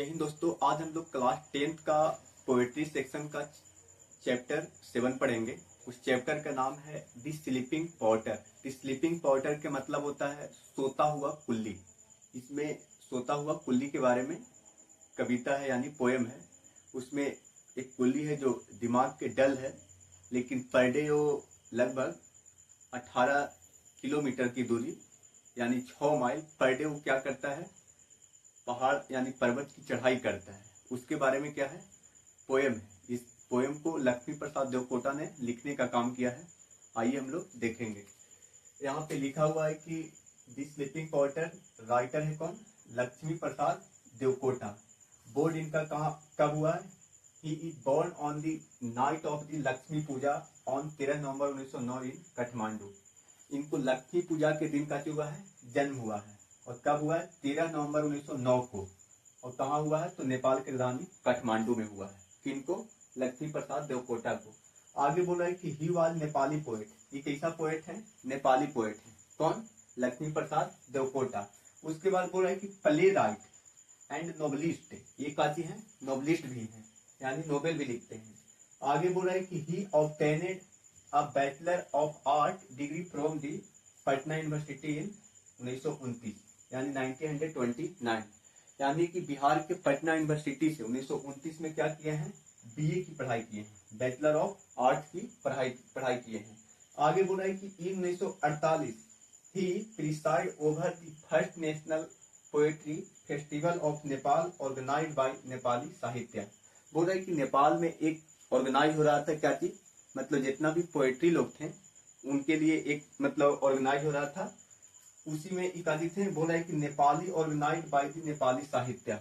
जय हिंद दोस्तों। आज हम लोग क्लास 10th का पोएट्री सेक्शन का चैप्टर 7 पढ़ेंगे। उस चैप्टर का नाम है the sleeping Potter. The sleeping Potter का मतलब होता है सोता हुआ कुल्ली। इसमें सोता हुआ कुल्ली के बारे में कविता है यानी पोएम है। उसमें एक कुल्ली है जो दिमाग के डल है, लेकिन पर डे वो लगभग 18 किलोमीटर की दूरी यानी 6 माइल पर डे वो क्या करता है, पहाड़ यानी पर्वत की चढ़ाई करता है। उसके बारे में क्या है, पोएम है। इस पोएम को लक्ष्मी प्रसाद देवकोटा ने लिखने का काम किया है। आइए हम लोग देखेंगे। यहाँ पे लिखा हुआ है कि द स्लीपिंग पॉटर, राइटर है कौन, लक्ष्मी प्रसाद देवकोटा। बोर्ड इनका कब हुआ है, he is born on the night of the Lakshmi Puja on 13 November 1909 in Kathmandu. इनको लक्ष्मी पूजा के दिन का जो हुआ है जन्म हुआ है। और कब हुआ है, 13 नवंबर 1909 को। और कहाँ हुआ है, तो नेपाल की राजधानी काठमांडू में हुआ है। किनको, लक्ष्मी प्रसाद देवकोटा को। आगे बोला है कि ही वाज नेपाली पोएट। ये कैसा पोएट है, नेपाली पोएट है। कौन, लक्ष्मी प्रसाद देवकोटा। उसके बाद बोला है कि प्ले राइट एंड नोबलिस्ट। ये काची है, नोबलिस्ट भी है यानी नोबेल भी लिखते हैं। आगे बोला है कि he obtained a bachelor of art degree from the Patna university in 1929 यानी 1929। यानी कि बिहार के पटना यूनिवर्सिटी से 1929 में क्या किए हैं, बीए की पढ़ाई किए हैं, बैचलर ऑफ आर्ट की पढ़ाई किए हैं। आगे बोला है कि in 1948 he preside over the first national poetry festival of Nepal organised by Nepali Sahitya. बोल रहा है कि नेपाल में एक ऑर्गेनाइज हो रहा था, क्या चीज, मतलब जितना भी पोएट्री लोग थे उनके लिए एक मतलब ऑर्गेनाइज हो रहा था। उसी में एकाधिक थे। बोला है कि Nepali organise by the Nepali Sahitya,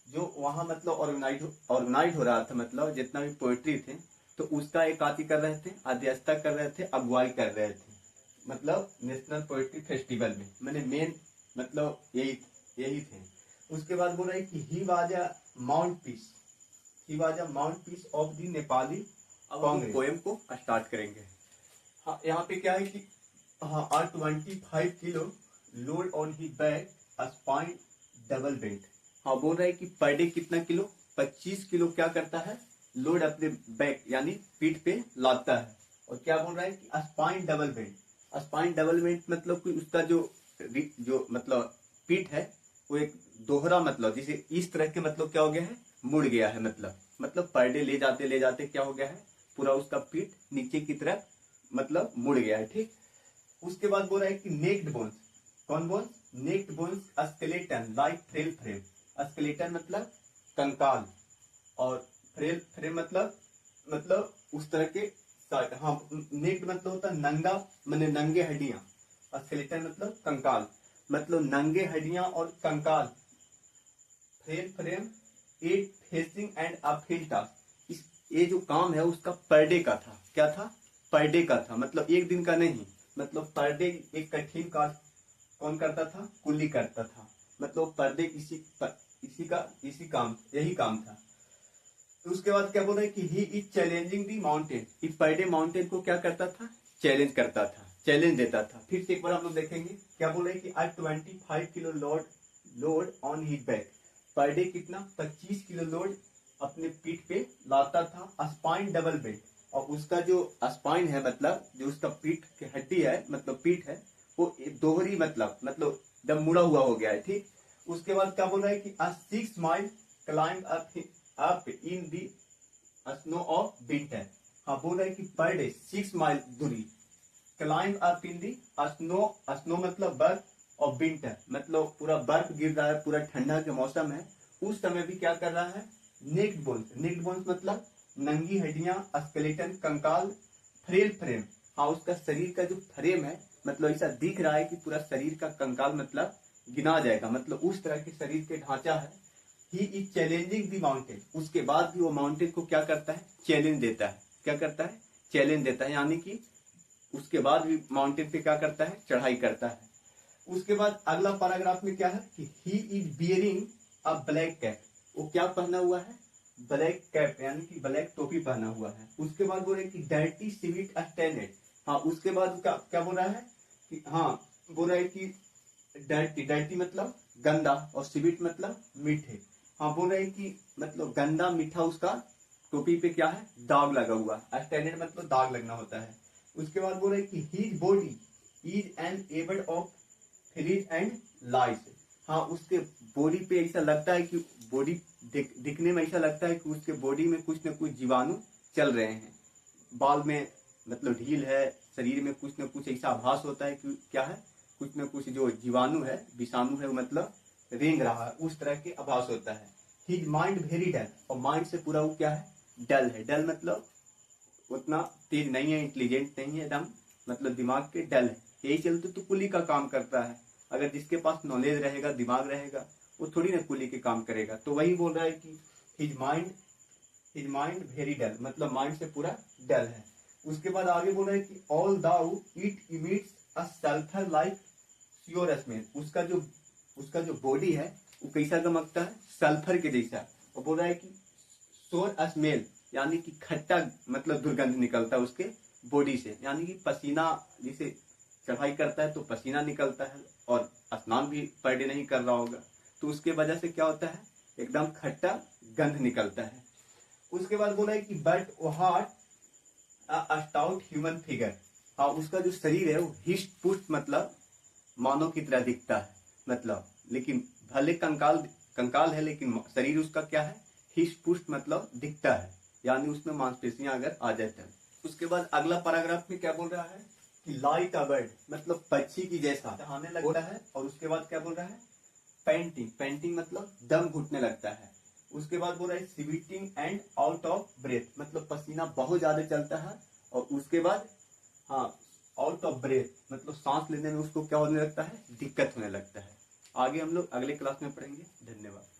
जो वहां मतलब ऑर्गेनाइज हो रहा था, मतलब जितना भी पोएट्री थे तो उसका एक आदि कर रहे थे, अध्यक्षता कर रहे थे, अगुवाई कर रहे थे, मतलब नेशनल पोएट्री फेस्टिवल में। मैंने मेन मतलब यही थे। उसके बाद बोला है कि he was a mouthpiece, he was a mouthpiece of the Nepali Congress. Poem को स्टार्ट करेंगे। हाँ, यहाँ पे क्या है कि हाँ, 25 kilo load on he back spine double bent. हाँ, बोल रहा है कि पर डे कितना किलो, 25 किलो क्या करता है, लोड अपने बैक यानी पीठ पे लाता है। और क्या बोल रहा है कि spine double bent. Spine double bent मतलब कि उसका जो मतलब पीठ है वो एक दोहरा, मतलब जिसे इस तरह के मतलब क्या हो गया है, मुड़ गया है। मतलब पर डे ले जाते क्या हो गया है, पूरा उसका पीठ नीचे की तरफ मतलब मुड़ गया है। ठीक। उसके बाद बोल रहा है कि नेक्ड बोन्स, कौन bones, naked bones skeleton like frail frame. Skeleton मतलब कंकाल, और फ्रेम मतलब उस तरह के। हाँ, नेक्ड मतलब होता है नंगा, मैंने नंगे हड्डियां। स्केलेटन मतलब कंकाल, मतलब नंगे हड्डियां और कंकाल। Frail frame at facing and a field task. ये जो काम है उसका पर डे का था। क्या था, पर डे का था, मतलब एक दिन का नहीं, मतलब पर डे एक कठिन कार्य कौन करता था, कुल्ली करता था। मतलब पर डे यही काम था। तो उसके बाद क्या बोल रहा है कि he is challenging the mountain. इस पर डे माउंटेन को क्या करता था, चैलेंज करता था, चैलेंज देता था। फिर से एक बार हम लोग देखेंगे। क्या बोल रहे हैं कि आज 25 kilo load on he back. Per day कितना, 25 किलो लोड अपने पीठ पे लाता था। स्पाइन डबल बेंट, और उसका जो स्पाइन है मतलब जो उसका पीठ की हड्डी है, मतलब पीठ है, वो दोहरी मतलब जब मुड़ा हुआ हो गया है। ठीक। उसके बाद क्या बोल रहा है कि 6 mile climb up in the snow of winter. हाँ, बोल रहा है कि पर डे 6 माइल दूरी climb up in the snow मतलब बर्फ, और विंटर मतलब पूरा बर्फ गिर रहा है, पूरा ठंडा के मौसम है, उस समय भी क्या कर रहा है, नेक्ड बोन्स मतलब नंगी हड्डियां, स्केलेटन कंकाल, फ्रेल फ्रेम। हाँ, उसका शरीर का जो फ्रेम है मतलब ऐसा दिख रहा है कि पूरा शरीर का कंकाल मतलब गिना जाएगा, मतलब उस तरह के शरीर के ढांचा है। He is challenging the mountain. उसके बाद भी वो माउंटेन को क्या करता है, चैलेंज देता है। क्या करता है, चैलेंज देता है, यानी कि उसके बाद भी माउंटेन पे क्या करता है, चढ़ाई करता है। उसके बाद अगला पैराग्राफ में क्या है कि he is bearing a black cap. वो क्या पहना हुआ है, ब्लैक कैप यानी कि ब्लैक टोपी पहना हुआ है। उसके बाद बोल रहे कि डर्टी सिविट स्टैंडर्ड। हाँ, उसके बाद क्या बोल रहा है कि हाँ, बोल रहा है कि डर्टी मतलब गंदा, और सिविट मतलब मीठे। हाँ, बोल रहे हैं कि मतलब गंदा मीठा उसका टोपी पे क्या है, दाग लगा हुआ। स्टैंडर्ड मतलब दाग लगना होता है। उसके बाद बोल रहे हैं कि his body is an able of fleas and lice. हाँ, उसके बॉडी पे ऐसा लगता है कि बॉडी दिखने में ऐसा लगता है कि उसके बॉडी में कुछ न कुछ जीवाणु चल रहे हैं। बाल में मतलब ढील है, शरीर में कुछ न कुछ ऐसा आभास होता है कि क्या है, कुछ न कुछ जो जीवाणु है, विषाणु है, वो मतलब रेंग रहा है, उस तरह के आभास होता है। हिज माइंड वेरी डल, और माइंड से पूरा वो क्या है, डल है। डल मतलब उतना तेज नहीं है, इंटेलिजेंट नहीं है, एकदम मतलब दिमाग के डल है। यही चलते तो कुली का काम करता है। अगर जिसके पास नॉलेज रहेगा, दिमाग रहेगा, वो थोड़ी ना कुली के काम करेगा। तो वही बोल रहा है कि हिज माइंड वेरी डल, मतलब माइंड से पूरा डल है। उसके बाद आगे बोल रहा है कि although it emits a sulphur like sure smell. उसका जो बॉडी है वो कैसा गमकता है, सल्फर के जैसा। और बोल रहा है कि श्योर स्मेल यानी कि खट्टा मतलब दुर्गंध निकलता है उसके बॉडी से, यानी कि पसीना, जिसे चढ़ाई करता है तो पसीना निकलता है, और स्नान भी पर डे नहीं कर रहा होगा, तो उसके वजह से क्या होता है, एकदम खट्टा गंध निकलता है। उसके बाद बोला है कि but heart stout human figure. हाँ, उसका जो शरीर है वो हिस्ट पुस्ट मतलब मानव की तरह दिखता है, मतलब लेकिन भले कंकाल कंकाल है, लेकिन शरीर उसका क्या है, हिस्ट पुस्ट मतलब दिखता है, यानी उसमें मांसपेशियां अगर आ जाए तब। उसके बाद अगला पैराग्राफ में क्या बोल रहा है कि लाइक अ बर्ड मतलब पक्षी की जैसा आने लगता है। और उसके बाद क्या बोल रहा है, पेंटिंग, पेंटिंग मतलब दम घुटने लगता है। उसके बाद बोल रहा है sweating and out of breath, मतलब पसीना बहुत ज्यादा चलता है। और उसके बाद हाँ, आउट ऑफ ब्रेथ मतलब सांस लेने में उसको क्या होने लगता है, दिक्कत होने लगता है। आगे हम लोग अगले क्लास में पढ़ेंगे। धन्यवाद।